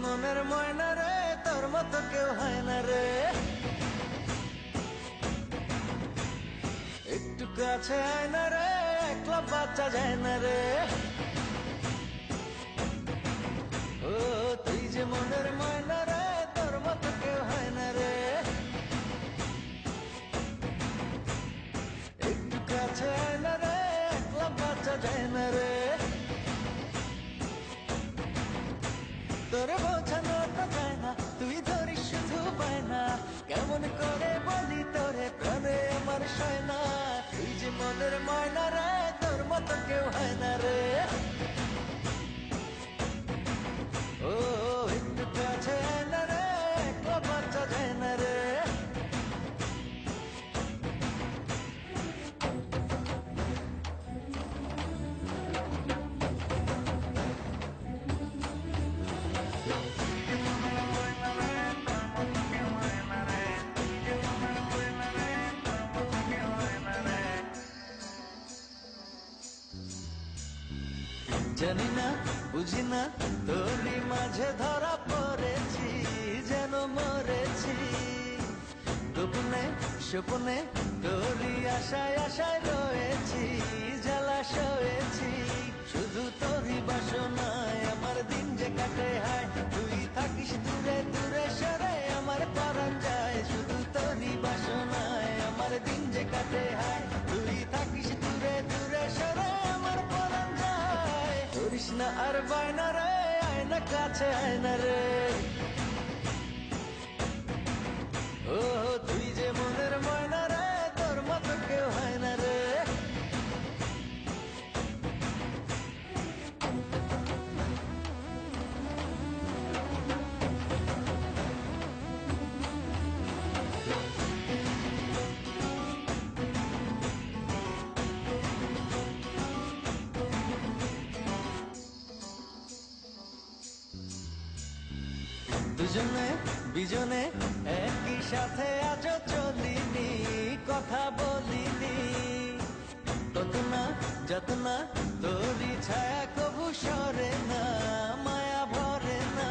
মনের ময়না রে, তোর মতো কেউ হয় না রে। একটু কাছে আয় না রে, একলা বাচ্চা যায় না রে। ও তুই যে মনের ময়না রে, তোর মতো কেউ হয় না রে। একটু কাছে আয় না রে, একলা বাচ্চা যায় না রে। তোরে বোঝানোটা যায় না, তুই ধরিস শুধু পায় না। কেমন করে বলি তোরে, প্রাণে আমার সয় না। তুই যে মনের ময়না রে, তোর মতো কেউ হয় না রে। ও একটু কাছে আয় না রে, একলা বাচ্চা যায় না রে। জানি না বুঝি না, তোরই মাঝে ধরা পড়েছি, যেন মরেছি। গোপনে স্বপ্নে তোরই আশায় আশায় রয়েছি, জ্বালা সয়েছি। শুধু তোরই বাসনায় আমার দিন যে কাটে হায়। তুই থাকিস দূরে দূরে সরে, আমার পরাণ যায়। শুধু তোরই বাসনায় আমার দিন যে কাটে হায়। তুই থাকিস দূরে দূরে সরে, আমার পরাণ যায়। করিস না আর বায়না রে, আয় না কাছে আয় না রে। ও তুই যে মনের ময়না রে, তোর মতো কেউ হয় না রে। দুজনে বিজনে একই সাথে আজ চলিনি, কথা বলিনি। তত না যত না তোরই ছায়া কবু সরে না, মায়া ভরে না।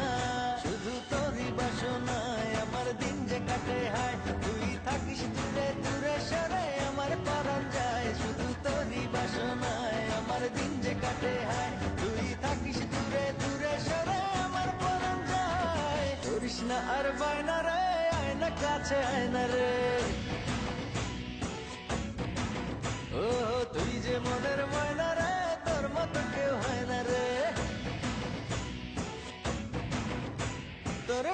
শুধু তোরই বাসনায় আমার দিন যে কাটে হায়। তুই থাকিস দূরে দূরে সরে, আমার পরাণ যায়। শুধু তোরই বাসনায় আমার দিন যে কাটে হায়। তুই থাকিস দূরে দূরে সরে, আমার পরাণ যায়। করিস না আর বায়না রে, আয় না কাছে আয় না রে। ও তুই যে মনের ময়না রে, তোর মতো কেউ হয় না রে। তোর